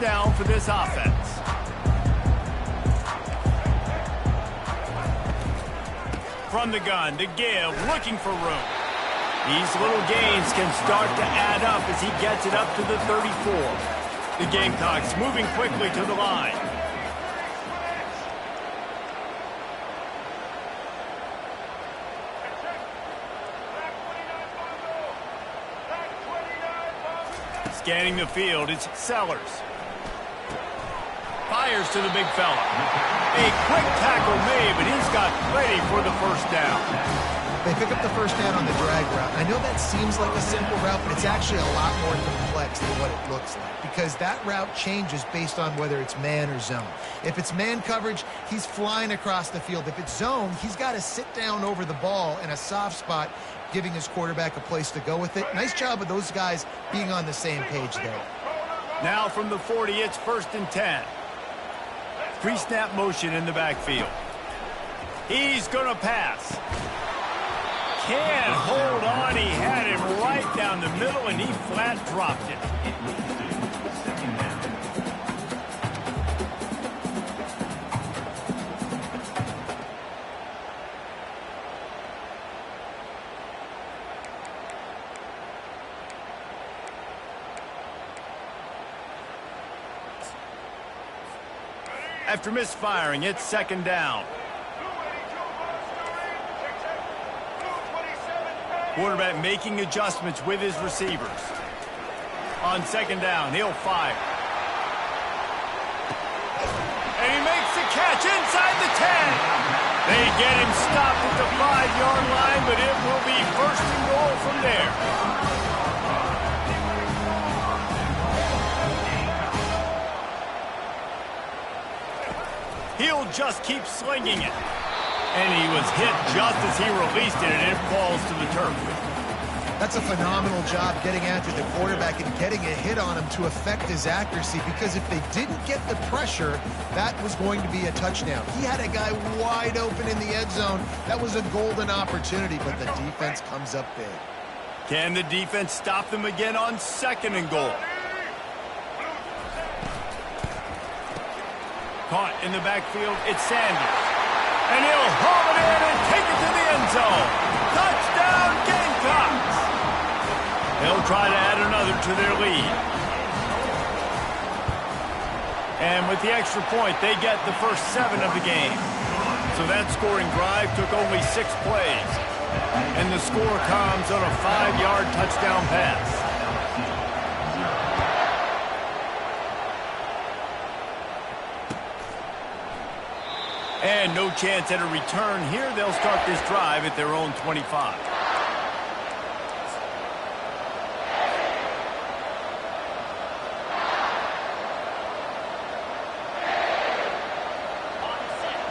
down for this offense. From the gun to give, looking for room. These little gains can start to add up as he gets it up to the 34. The Gamecocks moving quickly to the line. Scanning the field, it's Sellers. Fires to the big fella. A quick tackle made, but he's got plenty for the first down. They pick up the first down on the drag route. I know that seems like a simple route, but it's actually a lot more complex than what it looks like, because that route changes based on whether it's man or zone. If it's man coverage, he's flying across the field. If it's zone, he's got to sit down over the ball in a soft spot, giving his quarterback a place to go with it. Nice job of those guys being on the same page there. Now from the 40, it's 1st and 10. Pre-snap motion in the backfield. He's going to pass. Can't hold on. He had him right down the middle, and he flat dropped it. After misfiring, it's 2nd down. Quarterback making adjustments with his receivers. On 2nd down, he'll fire. And he makes the catch inside the 10. They get him stopped at the 5-yard line, but it will be 1st and goal from there. He'll just keep slinging it. And he was hit just as he released it, and it falls to the turf. That's a phenomenal job getting after the quarterback and getting a hit on him to affect his accuracy, because if they didn't get the pressure, that was going to be a touchdown. He had a guy wide open in the end zone. That was a golden opportunity, but the defense comes up big. Can the defense stop them again on 2nd and goal? Caught in the backfield, it's Sanders. And he'll haul it in and take it to the end zone. Touchdown, Gamecocks! They'll try to add another to their lead. And with the extra point, they get the first 7 of the game. So that scoring drive took only 6 plays. And the score comes on a 5-yard touchdown pass. And no chance at a return here. They'll start this drive at their own 25.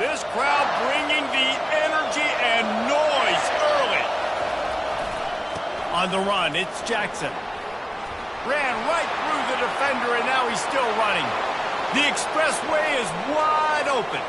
This crowd bringing the energy and noise early. On the run, it's Jackson. Ran right through the defender, and now he's still running. The expressway is wide open.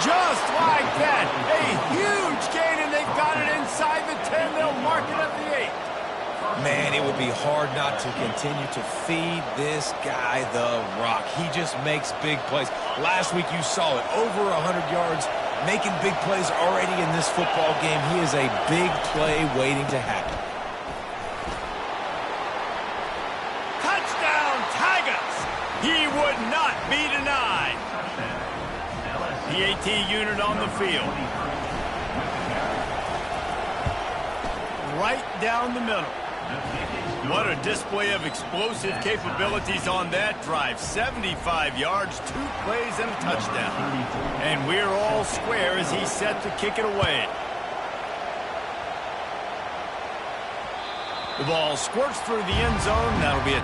Just like that, a huge gain, and they've got it inside the 10. They'll mark it at the 8. Man, it would be hard not to continue to feed this guy the rock. He just makes big plays. Last week you saw it, over 100 yards, making big plays already in this football game. He is a big play waiting to happen. Touchdown, Tigers! He would not be denied. The AT unit on the field. Right down the middle. What a display of explosive capabilities on that drive. 75 yards, 2 plays, and a touchdown. And we're all square as he's set to kick it away. The ball squirts through the end zone. That'll be it.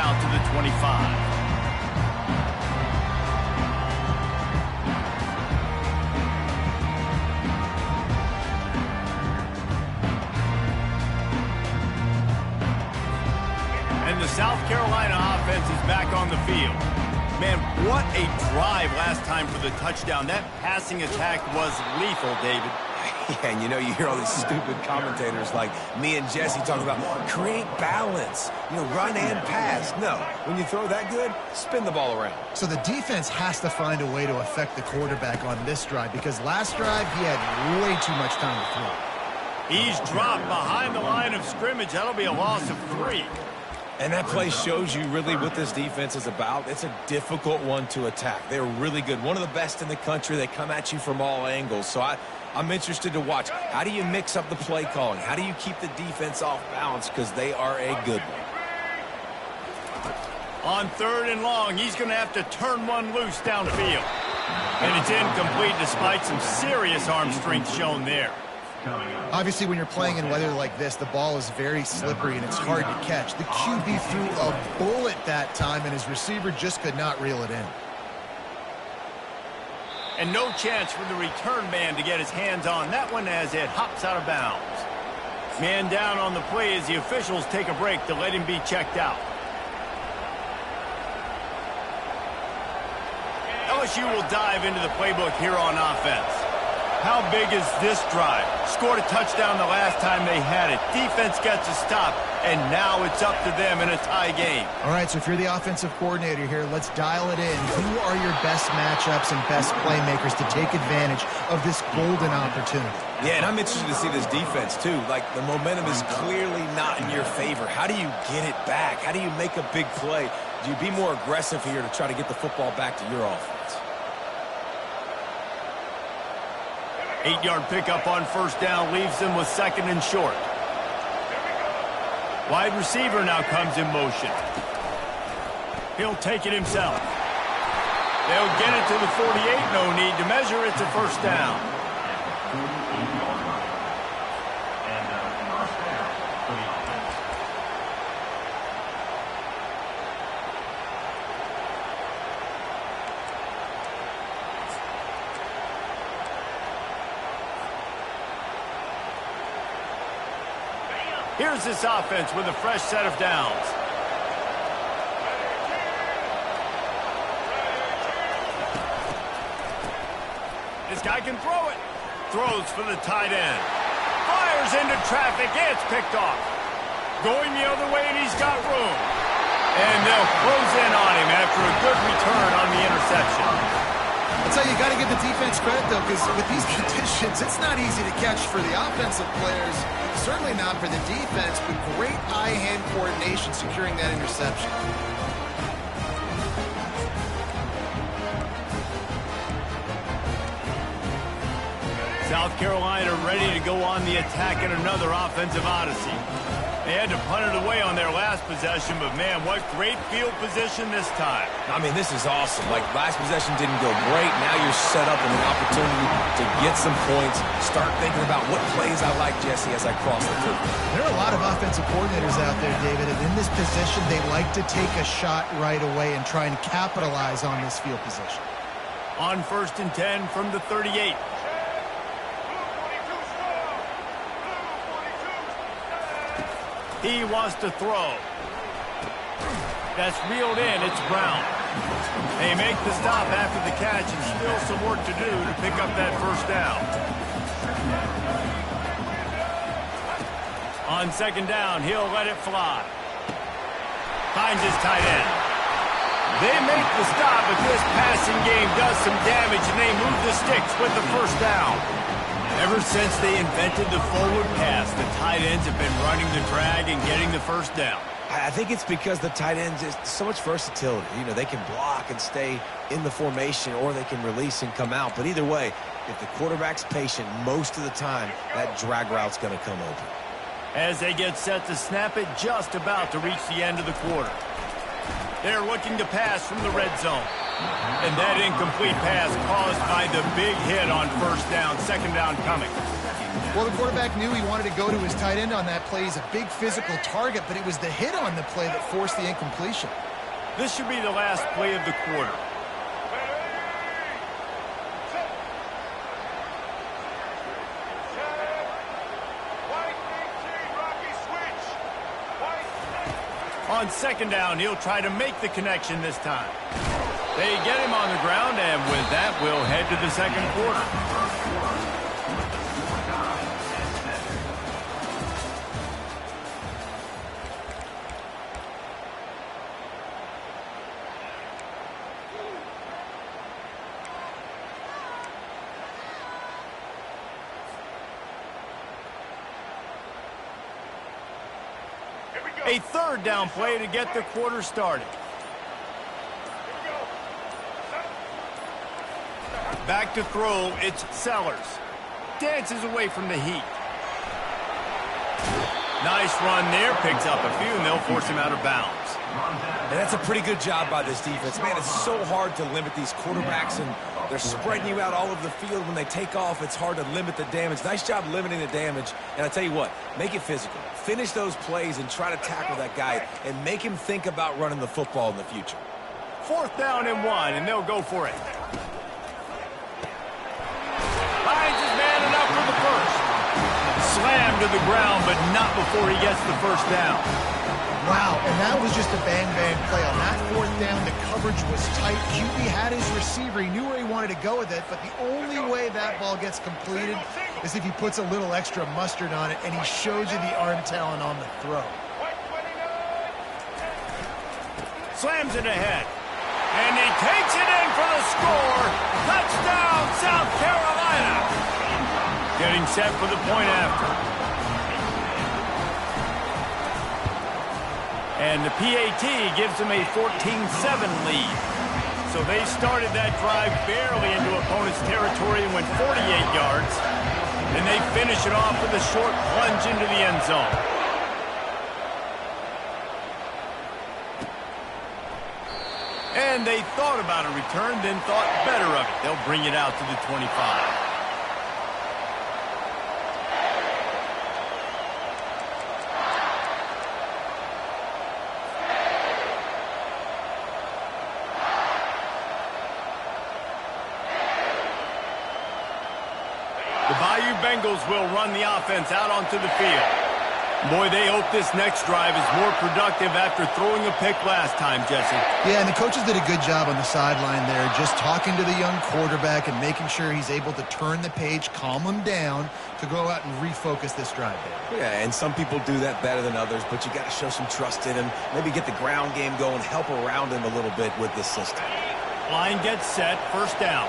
out to the 25. And the South Carolina offense is back on the field. Man, what a drive last time for the touchdown. That passing attack was lethal, David. Yeah, and you hear all these stupid commentators like me and Jesse talking about create balance, run and pass. No, when you throw that good, spin the ball around. So the defense has to find a way to affect the quarterback on this drive because last drive he had way too much time to throw. He's dropped behind the line of scrimmage. That'll be a loss of 3. And that play shows you really what this defense is about. It's a difficult one to attack. They're really good. One of the best in the country. They come at you from all angles. So I'm interested to watch. How do you mix up the play calling? How do you keep the defense off balance? Because they are a good one. On 3rd and long, he's going to have to turn one loose downfield. And it's incomplete despite some serious arm strength shown there. Obviously, when you're playing in weather like this, the ball is very slippery and it's hard to catch. The QB threw a bullet that time, and his receiver just could not reel it in. And no chance for the return man to get his hands on that one as it hops out of bounds. Man down on the play as the officials take a break to let him be checked out. LSU will dive into the playbook here on offense. How big is this drive? Scored a touchdown the last time they had it. Defense gets a stop, and now it's up to them in a tie game. All right, so if you're the offensive coordinator here, let's dial it in. Who are your best matchups and best playmakers to take advantage of this golden opportunity? Yeah, and I'm interested to see this defense, too. Like, the momentum is clearly not in your favor. How do you get it back? How do you make a big play? Do you be more aggressive here to try to get the football back to your offense? 8-yard pickup on 1st down leaves them with 2nd and short. Wide receiver now comes in motion. He'll take it himself. They'll get it to the 48. No need to measure. It's a 1st down. Here's this offense with a fresh set of downs. This guy can throw it. Throws for the tight end. Fires into traffic. It's picked off. Going the other way, and he's got room. And they'll close in on him after a good return on the interception. I'll tell you, you got to give the defense credit, though, because with these conditions, it's not easy to catch for the offensive players. Certainly not for the defense, but great eye-hand coordination securing that interception. South Carolina ready to go on the attack in another offensive odyssey. They had to punt it away on their last possession, but man, what great field position this time. I mean, this is awesome. Like, last possession didn't go great. Now you're set up with an opportunity to get some points. Start thinking about what plays I like, Jesse, as I cross the field. There are a lot of offensive coordinators out there, David, and in this position, they like to take a shot right away and try and capitalize on this field position. On 1st and 10 from the 38. He wants to throw. That's reeled in. It's Brown. They make the stop after the catch and still some work to do to pick up that 1st down. On 2nd down, he'll let it fly. Finds his tight end. They make the stop, but this passing game does some damage, and they move the sticks with the 1st down. Ever since they invented the forward pass, the tight ends have been running the drag and getting the 1st down. I think it's because the tight ends is so much versatility. They can block and stay in the formation, or they can release and come out. But either way, if the quarterback's patient most of the time, that drag route's going to come open. As they get set to snap it, just about to reach the end of the quarter. They're looking to pass from the red zone. And that incomplete pass caused by the big hit on 1st down, 2nd down coming. Well, the quarterback knew he wanted to go to his tight end on that play. He's a big physical target, but it was the hit on the play that forced the incompletion. This should be the last play of the quarter. On second down, he'll try to make the connection this time. They get him on the ground, and with that, we'll head to the second quarter. A third down play to get the quarter started. Back to throw, it's Sellers. Dances away from the heat. Nice run there, picks up a few, and they'll force him out of bounds. And that's a pretty good job by this defense. Man, it's so hard to limit these quarterbacks, and they're spreading you out all over the field. When they take off, it's hard to limit the damage. Nice job limiting the damage. And I tell you what, make it physical. Finish those plays and try to tackle that guy and make him think about running the football in the future. 4th down and 1, and they'll go for it. Finds his man enough for the first. Slammed to the ground, but not before he gets the first down. Wow, and that was just a bang-bang play. On that 4th down, the coverage was tight. QB had his receiver. He knew where he wanted to go with it, but the only way that ball gets completed is if he puts a little extra mustard on it, and he shows you the arm talent on the throw. Slams it ahead. And he takes it in for the score. Touchdown, South Carolina. Getting set for the point after. And the PAT gives them a 14-7 lead. So they started that drive barely into opponent's territory and went 48 yards. And they finish it off with a short plunge into the end zone. And they thought about a return, then thought better of it. They'll bring it out to the 25. The Bayou Bengals will run the offense out onto the field. Boy, they hope this next drive is more productive after throwing a pick last time, Jesse. Yeah, and the coaches did a good job on the sideline there, just talking to the young quarterback and making sure he's able to turn the page, calm him down to go out and refocus this drive there. Yeah, and some people do that better than others, but you got to show some trust in him. Maybe get the ground game going, help around him a little bit with this system. Line gets set, first down.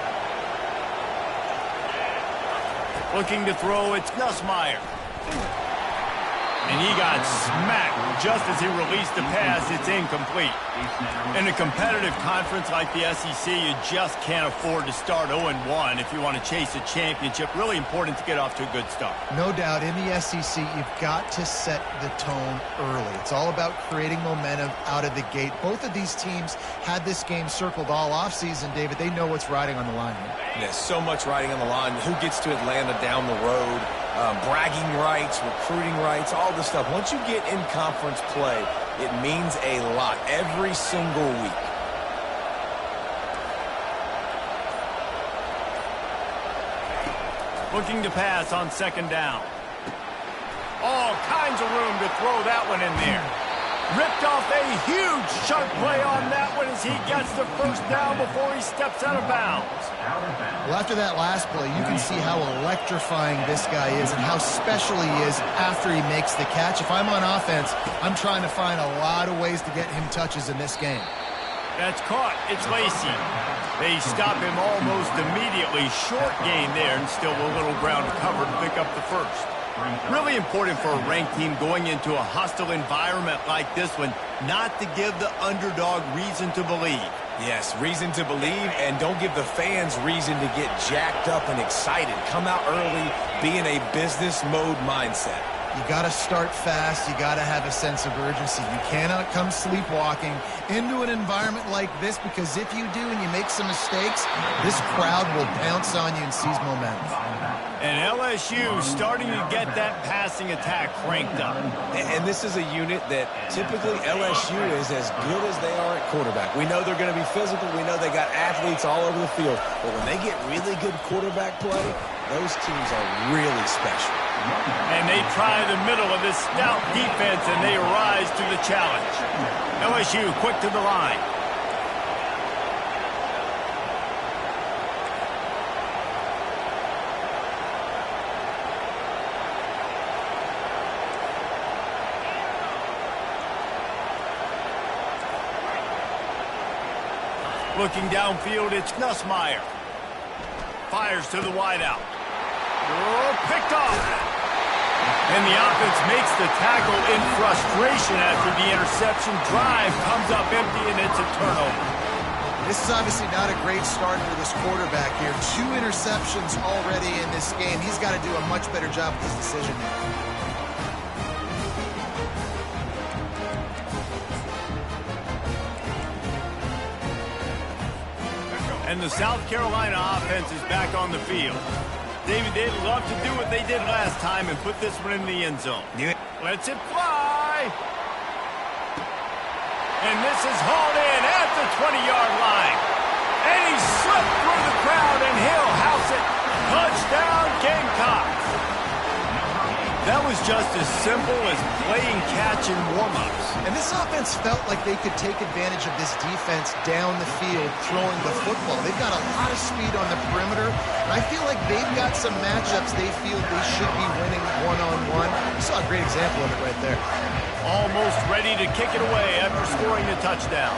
Looking to throw, it's Nussmeier. And he got smacked just as he released the pass. It's incomplete. In a competitive conference like the SEC, you just can't afford to start 0-1 if you want to chase a championship. Really important to get off to a good start. No doubt, in the SEC, you've got to set the tone early. It's all about creating momentum out of the gate. Both of these teams had this game circled all offseason, David. They know what's riding on the line here. Yeah, so much riding on the line. Who gets to Atlanta down the road? Bragging rights, recruiting rights, all this stuff. Once you get in conference play, it means a lot every single week. Looking to pass on second down. All kinds of room to throw that one in there. Ripped off a huge chunk play on that one as he gets the first down before he steps out of bounds. Well, after that last play, you can see how electrifying this guy is and how special he is after he makes the catch. If I'm on offense, I'm trying to find a lot of ways to get him touches in this game. That's caught. It's Lacey. They stop him almost immediately. Short gain there and still a little ground to cover to pick up the first. Really important for a ranked team going into a hostile environment like this one, not to give the underdog reason to believe. Yes, reason to believe, and don't give the fans reason to get jacked up and excited. Come out early, be in a business mode mindset. You got to start fast. You got to have a sense of urgency. You cannot come sleepwalking into an environment like this, because if you do and you make some mistakes, this crowd will pounce on you and seize momentum. And LSU starting to get that passing attack cranked up. And this is a unit that typically LSU is as good as they are at quarterback. We know they're going to be physical. We know they got athletes all over the field. But when they get really good quarterback play, those teams are really special. And they try the middle of this stout defense, and they rise to the challenge. LSU quick to the line. Looking downfield, it's Nussmeier. Fires to the wideout. Oh, picked off. And the offense makes the tackle in frustration after the interception. Drive comes up empty, and it's a turnover. This is obviously not a great start for this quarterback here. 2 interceptions already in this game. He's got to do a much better job with his decision making. And the South Carolina offense is back on the field. David, they'd love to do what they did last time and put this one in the end zone. Lets it fly. And this is hauled in at the 20-yard line. And he slipped through the crowd, and he'll house it. Touchdown, Gamecocks. That was just as simple as playing catch in warm-ups. And this offense felt like they could take advantage of this defense down the field throwing the football. They've got a lot of speed on the perimeter, and I feel like they've got some matchups they feel they should be winning one-on-one. You saw a great example of it right there. Almost ready to kick it away after scoring the touchdown.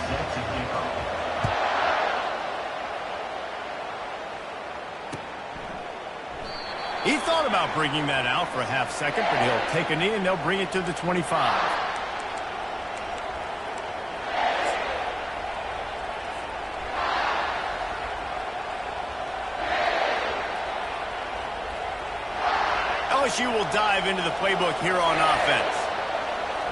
He thought about bringing that out for a half second, but he'll take a knee and they'll bring it to the 25. LSU will dive into the playbook here on offense.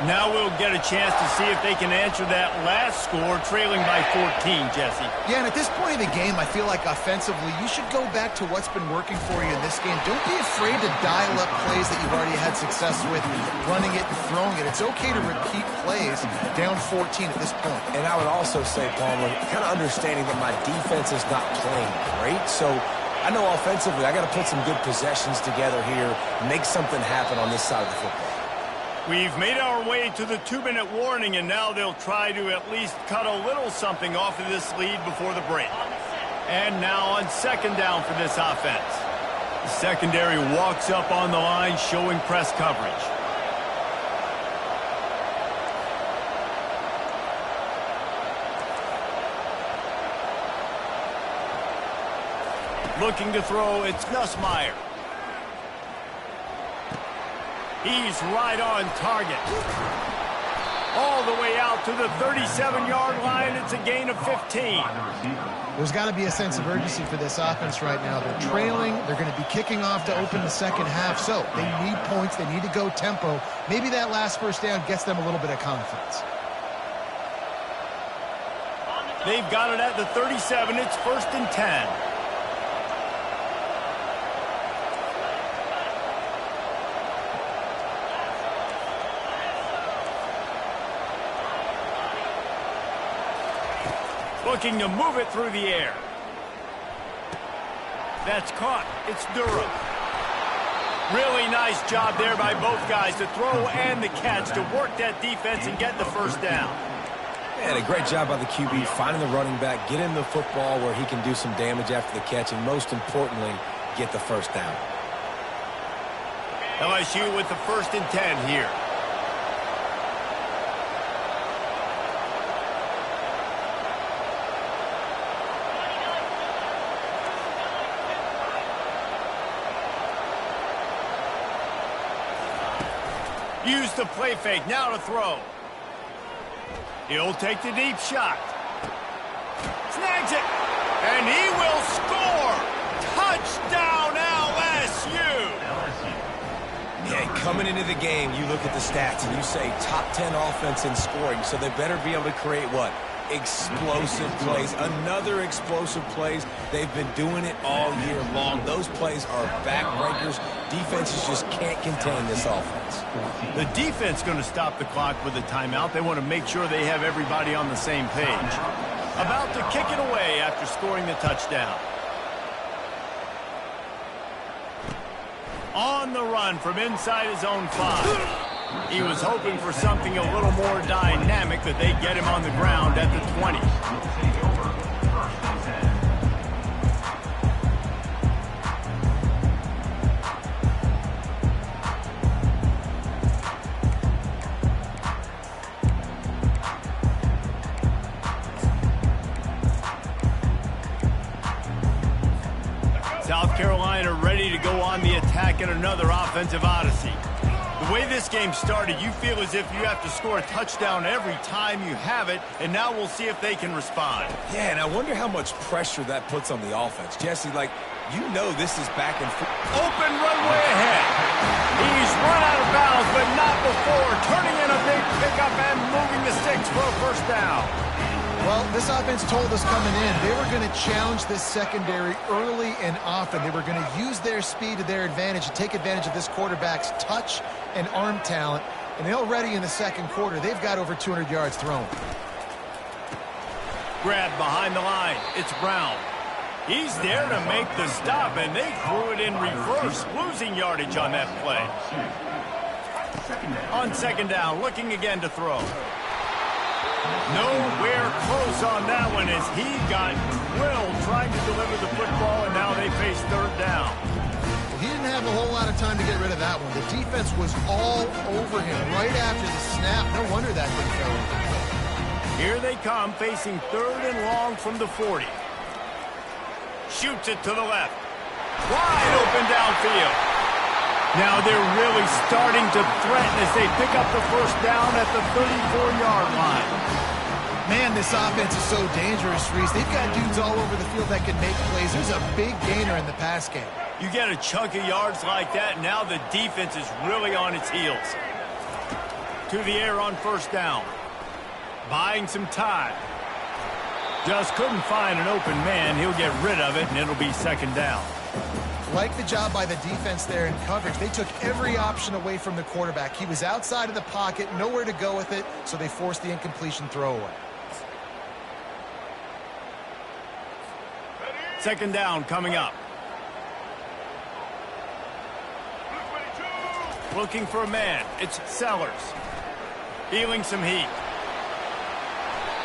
Now we'll get a chance to see if they can answer that last score, trailing by 14, Jesse. Yeah, and at this point in the game, I feel like offensively, you should go back to what's been working for you in this game. Don't be afraid to dial up plays that you've already had success with, running it and throwing it. It's okay to repeat plays down 14 at this point. And I would also say, Palmer, kind of understanding that my defense is not playing great, so I know offensively I got to put some good possessions together here, make something happen on this side of the football. We've made our way to the 2-minute warning, and now they'll try to at least cut a little something off of this lead before the break. And now on second down for this offense. The secondary walks up on the line, showing press coverage. Looking to throw, it's Nussmeier. He's right on target. All the way out to the 37-yard line. It's a gain of 15. There's got to be a sense of urgency for this offense right now. They're trailing. They're going to be kicking off to open the second half. So they need points. They need to go tempo. Maybe that last first down gets them a little bit of confidence. They've got it at the 37. It's 1st and 10. Looking to move it through the air. That's caught. It's Durham. Really nice job there by both guys to throw and the catch to work that defense and get the first down. And a great job by the QB finding the running back, get him the football where he can do some damage after the catch, and most importantly, get the first down. LSU with the 1st and 10 here. Use the play fake, now to throw. He'll take the deep shot. Snags it, and he will score. Touchdown, LSU. Yeah, Coming into the game, you look at the stats and you say top 10 offense in scoring, so they better be able to create what? Explosive plays. Another explosive plays. They've been doing it all year long. Those plays are backbreakers. Defenses just can't contain this offense. The defense going to stop the clock with a timeout. They want to make sure they have everybody on the same page. About to kick it away after scoring the touchdown. On the run from inside his own 5. He was hoping for something a little more dynamic, that they get him on the ground at the 20. South Carolina ready to go on the attack in another offensive odyssey. The way this game started, you feel as if you have to score a touchdown every time you have it, and now we'll see if they can respond. Yeah, and I wonder how much pressure that puts on the offense. Jesse, like, you know this is back and forth. Open runway ahead. He's run out of bounds, but not before. Turning in a big pickup and moving the sticks for a first down. Well, this offense told us coming in they were going to challenge this secondary early and often. They were going to use their speed to their advantage and take advantage of this quarterback's touch and arm talent. And already in the second quarter, they've got over 200 yards thrown. Grab behind the line. It's Brown. He's there to make the stop, and they threw it in reverse, losing yardage on that play. On second down, looking again to throw. Nowhere close on that one as he got drilled trying to deliver the football, and now they face third down. He didn't have a whole lot of time to get rid of that one. The defense was all over him right after the snap. No wonder that thing fell in. Here they come, facing third and long from the 40. Shoots it to the left. Wide open downfield. Now they're really starting to threaten as they pick up the first down at the 34-yard line. Man, this offense is so dangerous, Reese. They've got dudes all over the field that can make plays. There's a big gainer in the pass game. You get a chunk of yards like that, now the defense is really on its heels. To the air on first down. Buying some time. Just couldn't find an open man. He'll get rid of it, and it'll be second down. Like the job by the defense there in coverage. They took every option away from the quarterback. He was outside of the pocket, nowhere to go with it, so they forced the incompletion throwaway. Second down coming up. Looking for a man. It's Sellers. Feeling some heat.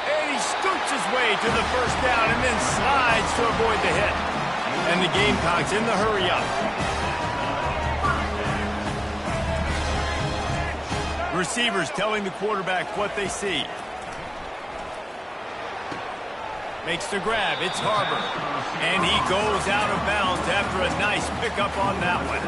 And he scoots his way to the first down and then slides to avoid the hit. And the Gamecocks in the hurry-up. Receivers telling the quarterback what they see. Makes the grab. It's Harbor. And he goes out of bounds after a nice pickup on that one.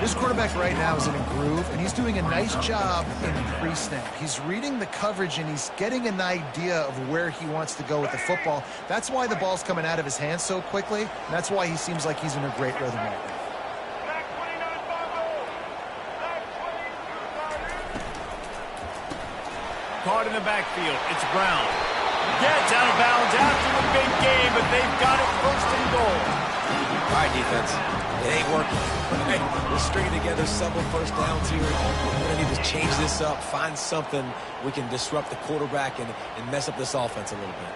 This quarterback right now is in a groove, and he's doing a nice job in pre-snap. He's reading the coverage, and he's getting an idea of where he wants to go with the football. That's why the ball's coming out of his hands so quickly, and that's why he seems like he's in a great rhythm right now. Caught in the backfield. It's Brown. Gets out of bounds after the big game, but they've got it first and goal. All right, defense. It ain't working. Right? We're stringing together several first downs here. We're going to need to change this up, find something we can disrupt the quarterback and mess up this offense a little bit.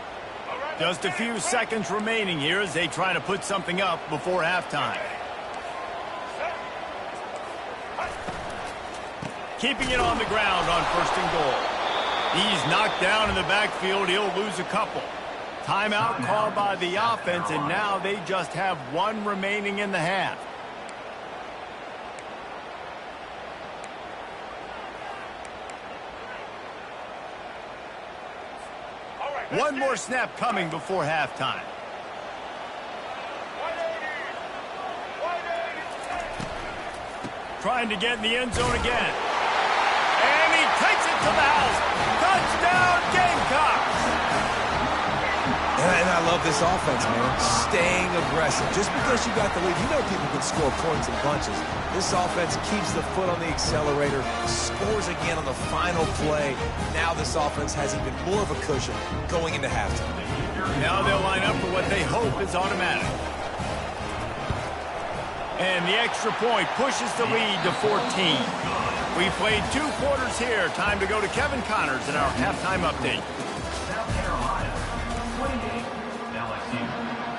Just a few seconds remaining here as they try to put something up before halftime. Keeping it on the ground on first and goal. He's knocked down in the backfield. He'll lose a couple. Timeout called by the offense, and now they just have one remaining in the half. One more snap coming before halftime. Trying to get in the end zone again. And he takes it to the house. Touchdown, Gamecocks! And I love this offense, man. Staying aggressive. Just because you got the lead, you know people can score points in bunches. This offense keeps the foot on the accelerator, scores again on the final play. Now this offense has even more of a cushion going into halftime. Now they'll line up for what they hope is automatic. And the extra point pushes the lead to 14. We played 2 quarters here. Time to go to Kevin Connors in our halftime update.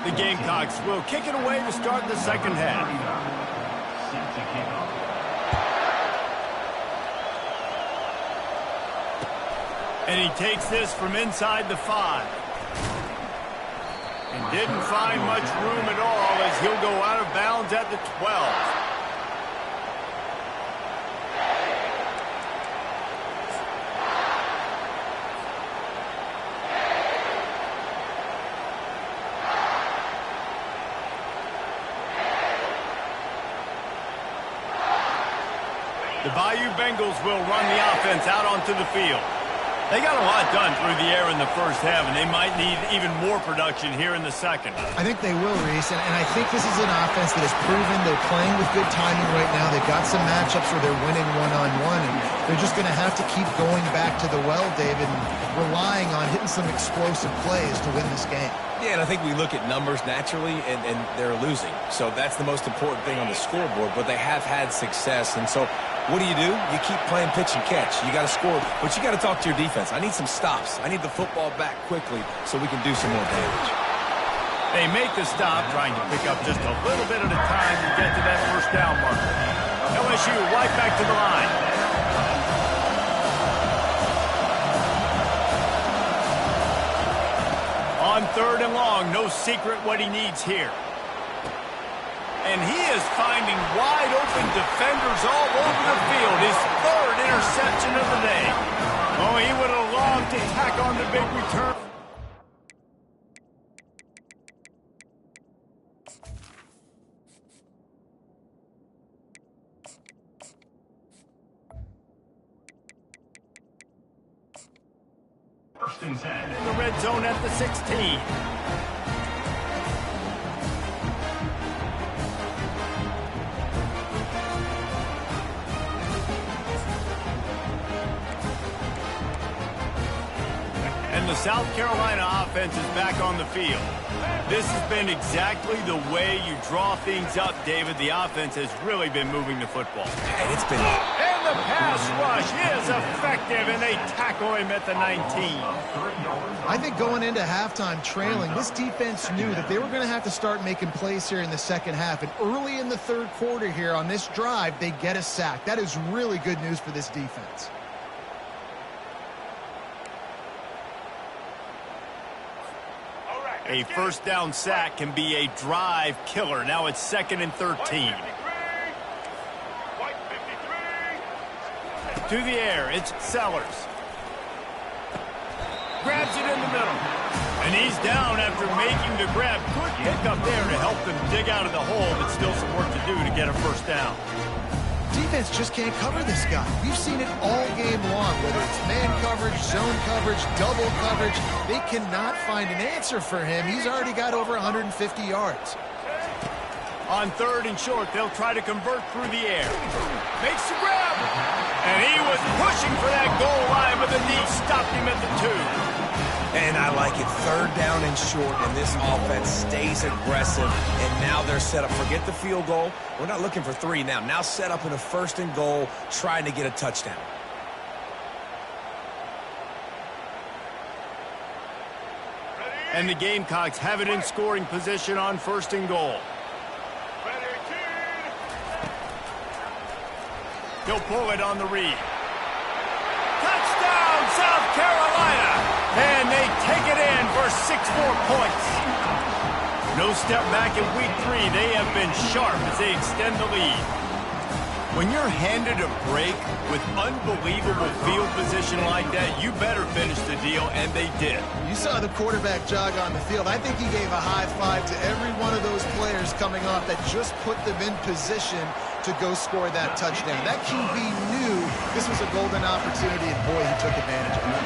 The Gamecocks will kick it away to start the second half. And he takes this from inside the 5. And didn't find much room at all as he'll go out of bounds at the 12. The Bayou Bengals will run the offense out onto the field. They got a lot done through the air in the first half, and they might need even more production here in the second. I think they will, Reese, and I think this is an offense that has proven they're playing with good timing right now. They've got some matchups where they're winning one-on-one, and they're just going to have to keep going back to the well, David, and relying on hitting some explosive plays to win this game. Yeah, and I think we look at numbers naturally, and they're losing. So that's the most important thing on the scoreboard, but they have had success. And so what do? You keep playing pitch and catch. You got to score, but you got to talk to your defense. I need some stops. I need the football back quickly so we can do some more damage. They make the stop, trying to pick up just a little bit at a time to get to that first down marker. LSU right back to the line. On 3rd and long, no secret what he needs here. And he is finding wide-open defenders all over the field. His 3rd interception of the day. Oh, he would have loved to tack on the big return. In the red zone at the 16. And the South Carolina offense is back on the field. This has been exactly the way you draw things up, David. The offense has really been moving the football. And it's been... And the pass rush is effective, and they tackle him at the 19. I think going into halftime trailing, this defense knew that they were going to have to start making plays here in the second half. And early in the 3rd quarter here on this drive, they get a sack. That is really good news for this defense. A first down sack can be a drive killer. Now it's 2nd and 13. To the air, it's Sellers. Grabs it in the middle. And he's down after making the grab. Good pickup there to help them dig out of the hole, but still some work to do to get a first down. Defense just can't cover this guy. We've seen it all game long, whether it's man coverage, zone coverage, double coverage. They cannot find an answer for him. He's already got over 150 yards. On 3rd and short, they'll try to convert through the air. Makes the grab. And he was pushing for that goal line, but the knee stopped him at the 2. And I like it. 3rd down and short, and this offense stays aggressive. And now they're set up. Forget the field goal. We're not looking for 3 now. Now set up in a 1st and goal, trying to get a touchdown. And the Gamecocks have it in scoring position on 1st and goal. He'll pull it on the read. Touchdown, South Carolina! And they take it in for 6 more points. No step back in week 3. They have been sharp as they extend the lead. When you're handed a break with unbelievable field position like that, you better finish the deal, and they did. You saw the quarterback jog on the field. I think he gave a high five to every one of those players coming off that just put them in position to go score that touchdown. That QB knew this was a golden opportunity, and boy, he took advantage of it.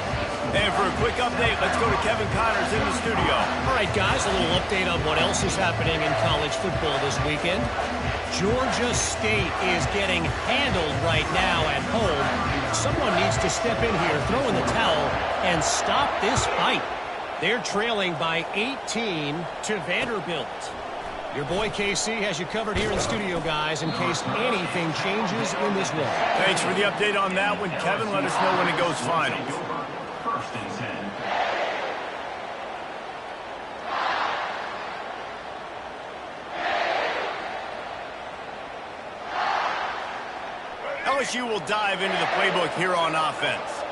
And for a quick update, let's go to Kevin Connors in the studio. All right, guys, a little update on what else is happening in college football this weekend. Georgia State is getting handled right now at home. Someone needs to step in here, throw in the towel, and stop this fight. They're trailing by 18 to Vanderbilt. Your boy KC has you covered here in the studio, guys, in case anything changes in this one. Thanks for the update on that one, Kevin. Let us know when it goes finals. First and 10. LSU will dive into the playbook here on offense.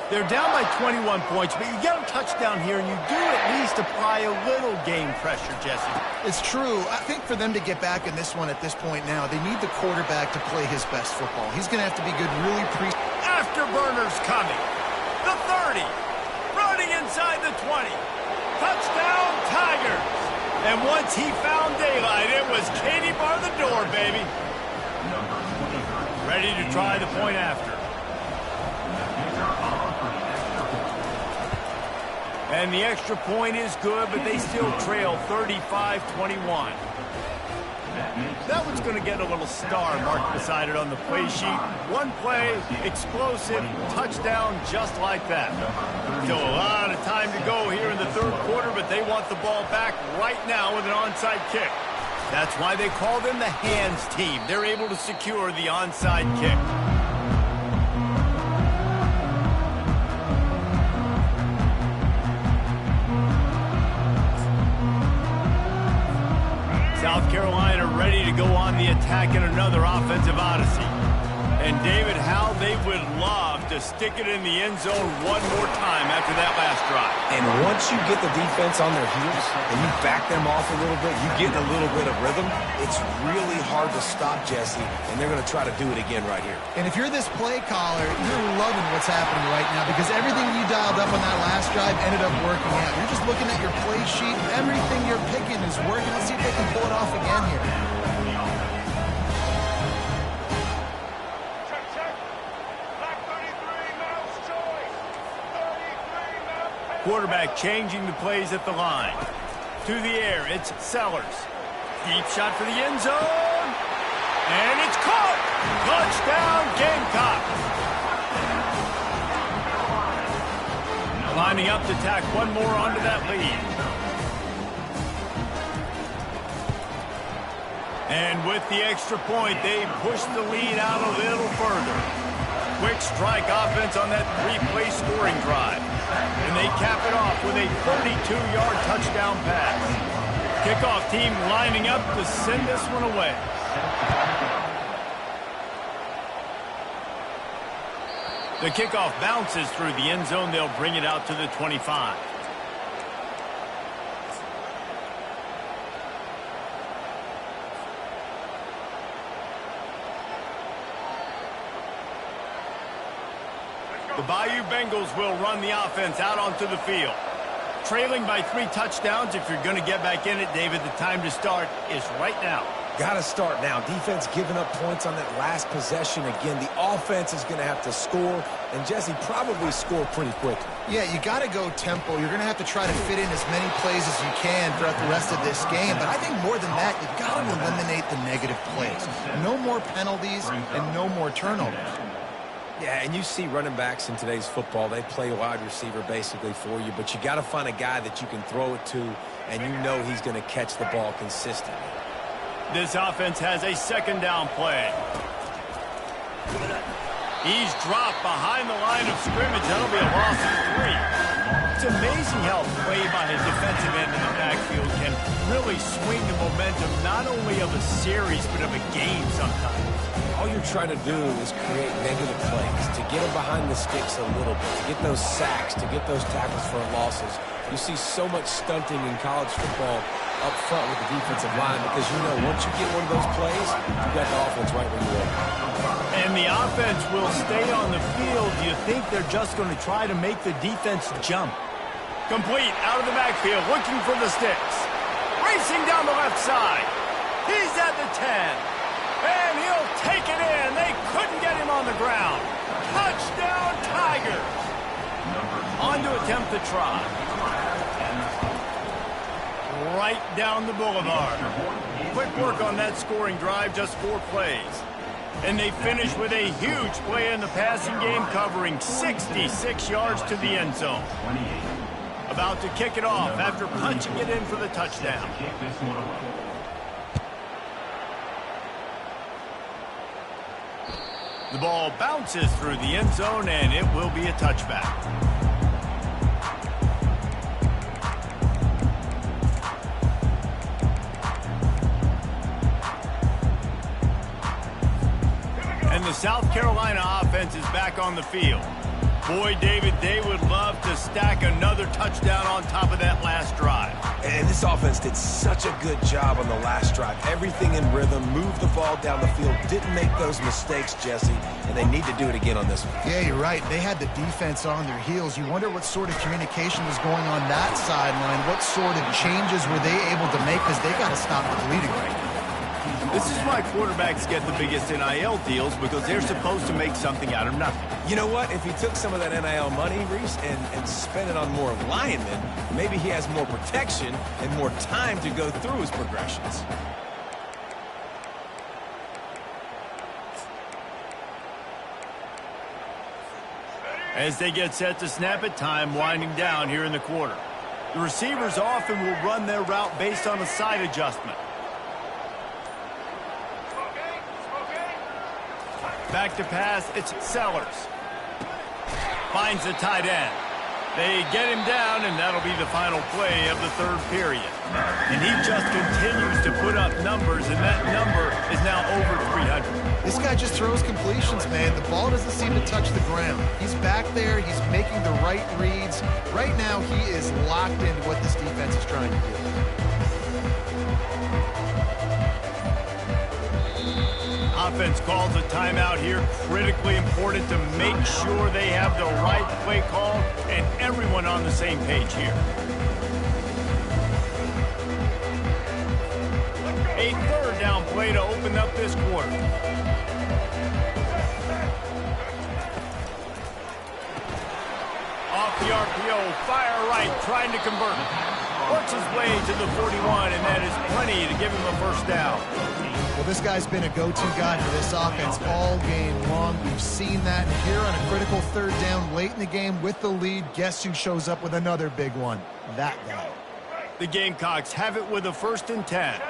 They're down by 21 points, but you get a touchdown here, and you do at least apply a little game pressure, Jesse. It's true. I think for them to get back in this one at this point now, they need the quarterback to play his best football. He's going to have to be good really Afterburners coming. The 30. Running inside the 20. Touchdown, Tigers. And once he found daylight, it was Katie bar the door, baby. Ready to try the point after. And the extra point is good, but they still trail 35-21. That one's going to get a little star marked beside it on the play sheet. One play, explosive, touchdown just like that. Still a lot of time to go here in the third quarter, but they want the ball back right now with an onside kick. That's why they call them the hands team. They're able to secure the onside kick. South Carolina ready to go on the attack in another offensive odyssey. And David, how they would love to stick it in the end zone one more time after that last drive. And once you get the defense on their heels and you back them off a little bit, you get a little bit of rhythm, it's really hard to stop, Jesse, and they're going to try to do it again right here. And if you're this play caller, you're loving what's happening right now because everything you dialed up on that last drive ended up working out. You're just looking at your play sheet. Everything you're picking is working. Let's see if they can pull it off again here. Quarterback changing the plays at the line. To the air, it's Sellers. Deep shot for the end zone. And it's caught. Touchdown, Gamecock. Lining up to tack one more onto that lead. And with the extra point, they push the lead out a little further. Quick strike offense on that three-play scoring drive. And they cap it off with a 32-yard touchdown pass. Kickoff team lining up to send this one away. The kickoff bounces through the end zone. They'll bring it out to the 25. The Bayou Bengals will run the offense out onto the field. Trailing by 3 touchdowns. If you're going to get back in it, David, the time to start is right now. Got to start now. Defense giving up points on that last possession. Again, the offense is going to have to score, and Jesse probably score pretty quickly. Yeah, you got to go tempo. You're going to have to try to fit in as many plays as you can throughout the rest of this game. But I think more than that, you've got to eliminate the negative plays. No more penalties and no more turnovers. Yeah, and you see running backs in today's football, they play wide receiver basically for you, but you got to find a guy that you can throw it to, and you know he's going to catch the ball consistently. This offense has a second down play. He's dropped behind the line of scrimmage. That'll be a loss of 3. It's amazing how a play by a defensive end in the backfield can really swing the momentum not only of a series but of a game sometimes. All you're trying to do is create negative plays, to get them behind the sticks a little bit, to get those sacks, to get those tackles for losses. You see so much stunting in college football up front with the defensive line because you know once you get one of those plays, you got the offense right where you want. And the offense will stay on the field. Do you think they're just going to try to make the defense jump? Complete out of the backfield, looking for the sticks. Racing down the left side. He's at the 10. And he'll take it in. They couldn't get him on the ground. Touchdown, Tigers. On to attempt the try. Right down the boulevard. Quick work on that scoring drive, just 4 plays. And they finish with a huge play in the passing game, covering 66 yards to the end zone. About to kick it off after punching it in for the touchdown. The ball bounces through the end zone, and it will be a touchback. And the South Carolina offense is back on the field. Boy, David, they would love to stack another touchdown on top of that last drive. And this offense did such a good job on the last drive. Everything in rhythm, moved the ball down the field, didn't make those mistakes, Jesse, and they need to do it again on this one. Yeah, you're right. They had the defense on their heels. You wonder what sort of communication was going on that sideline. What sort of changes were they able to make, because they got to stop the bleeding right now. This is why quarterbacks get the biggest NIL deals, because they're supposed to make something out of nothing. You know what? If he took some of that NIL money, Reese, and spent it on more linemen, maybe he has more protection and more time to go through his progressions. As they get set to snap it, time winding down here in the quarter. The receivers often will run their route based on a side adjustment. Back to pass, it's Sellers. Finds the tight end. They get him down, and that'll be the final play of the third period. And he just continues to put up numbers, and that number is now over 300. This guy just throws completions, man. The ball doesn't seem to touch the ground. He's back there. He's making the right reads. Right now, he is locked into what this defense is trying to do. Offense calls a timeout here. Critically important to make sure they have the right play call and everyone on the same page here. A third down play to open up this quarter. Off the RPO, fire right, trying to convert. Works his way to the 41, and that is plenty to give him a first down. Well, this guy's been a go-to guy for this offense all game long. We've seen that here on a critical third down late in the game with the lead. Guess who shows up with another big one? That guy. The Gamecocks have it with a 1st and 10.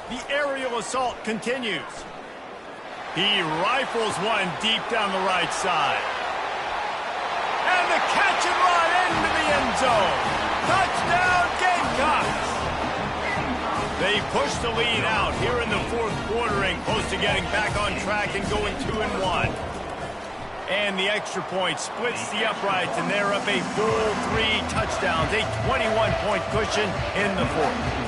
The aerial assault continues. He rifles one deep down the right side. And the catch and run into the end zone. Touchdown, Gamecocks! They push the lead out here in the fourth quarter and close to getting back on track and going 2-1. And the extra point splits the uprights, and they're up a full 3 touchdowns, a 21-point cushion in the fourth.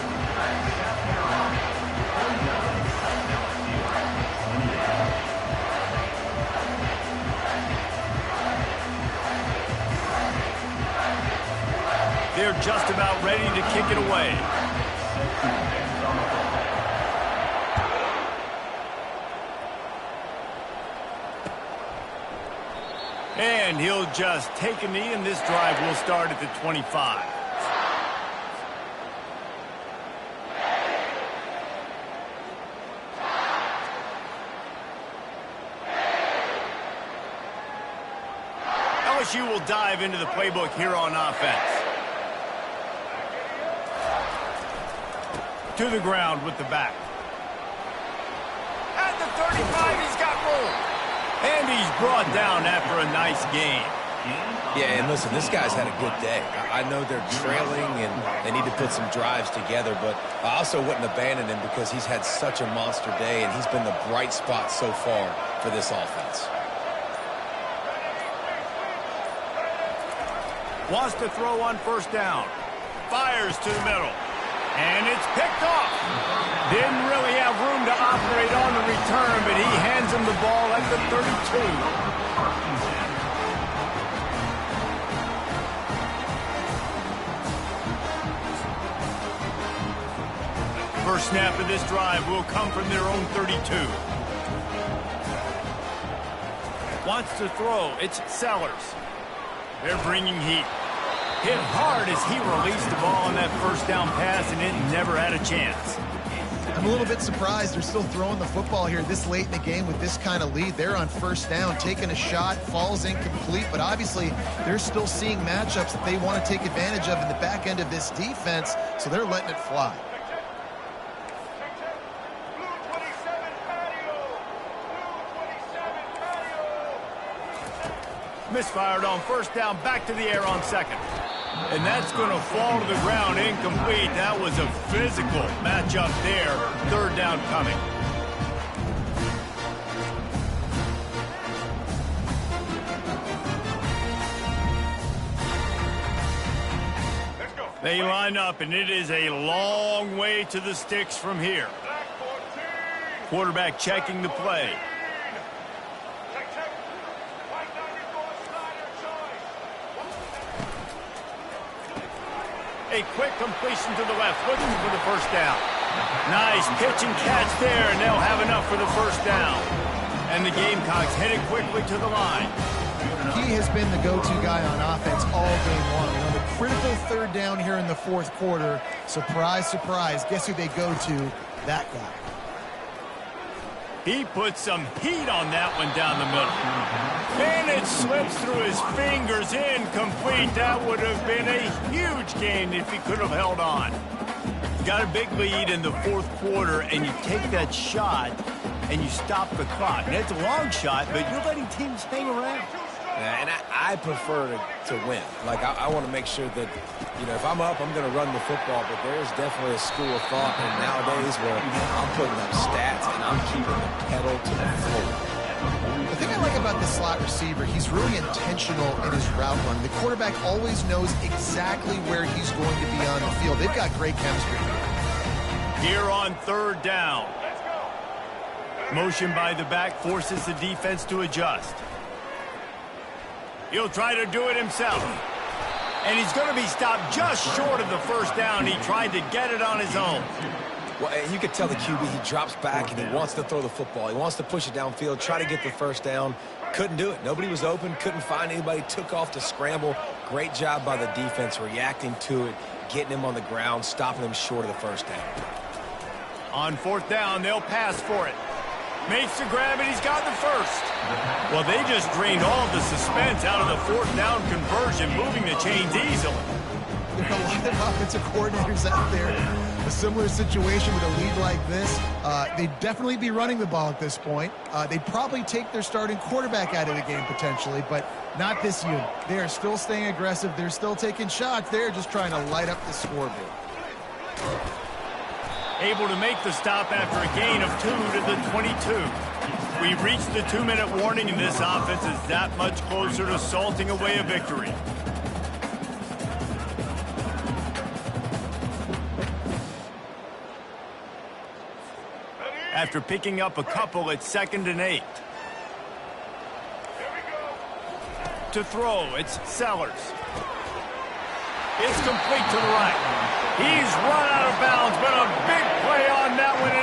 They're just about ready to kick it away. And he'll just take a knee, and this drive will start at the 25. LSU will dive into the playbook here on offense. To the ground with the back. At the 35, he's got room. And he's brought down after a nice game. Yeah, and listen, this guy's had a good day. I know they're trailing and they need to put some drives together, but I also wouldn't abandon him because he's had such a monster day, and he's been the bright spot so far for this offense. Wants to throw on 1st down. Fires to the middle. And it's picked off. Didn't really have room to operate on the return, but he hands him the ball at the 32. First snap of this drive will come from their own 32. Wants to throw. It's Sellers. They're bringing heat. Hit hard as he released the ball on that first down pass, and it never had a chance. I'm a little bit surprised they're still throwing the football here this late in the game with this kind of lead. They're on first down, taking a shot, falls incomplete, but obviously they're still seeing matchups that they want to take advantage of in the back end of this defense, so they're letting it fly. Misfired on first down, back to the air on second. And that's going to fall to the ground, incomplete. That was a physical matchup there. Third down coming. They line up, and it is a long way to the sticks from here. Quarterback checking the play. A quick completion to the left, looking for the first down. Nice pitch and catch there, and they'll have enough for the first down. And the Gamecocks headed quickly to the line. He has been the go-to guy on offense all game long. On the critical third down here in the fourth quarter, surprise, surprise, guess who they go to? That guy. He put some heat on that one down the middle. And it slips through his fingers, incomplete. That would have been a huge gain if he could have held on. You got a big lead in the fourth quarter, and you take that shot, and you stop the clock. And it's a long shot, but you're letting teams hang around. Yeah, and I prefer to win. Like, I want to make sure that, you know, if I'm up, I'm going to run the football. But there's definitely a school of thought nowadays where I'm putting up stats and I'm keeping the pedal to the floor. The thing I like about this slot receiver, he's really intentional in his route run. The quarterback always knows exactly where he's going to be on the field. They've got great chemistry. Here on third down. Motion by the back forces the defense to adjust. He'll try to do it himself. And he's going to be stopped just short of the first down. He tried to get it on his own. Well, you could tell the QB, he drops back and he wants to throw the football. He wants to push it downfield, try to get the first down. Couldn't do it. Nobody was open, couldn't find anybody, took off to scramble. Great job by the defense reacting to it, getting him on the ground, stopping him short of the first down. On fourth down, they'll pass for it. Makes the grab, and he's got the first. Well, they just drained all the suspense out of the fourth down conversion, moving the chains easily. There are a lot of offensive coordinators out there. A similar situation with a lead like this. They'd definitely be running the ball at this point. They'd probably take their starting quarterback out of the game potentially, but not this unit. They are still staying aggressive. They're still taking shots. They're just trying to light up the scoreboard. Able to make the stop after a gain of 2 to the 22. We've reached the 2-minute warning, and this offense is that much closer to salting away a victory. After picking up a couple, it's 2nd and 8. To throw, it's Sellers. It's complete to the right. He's run out of bounds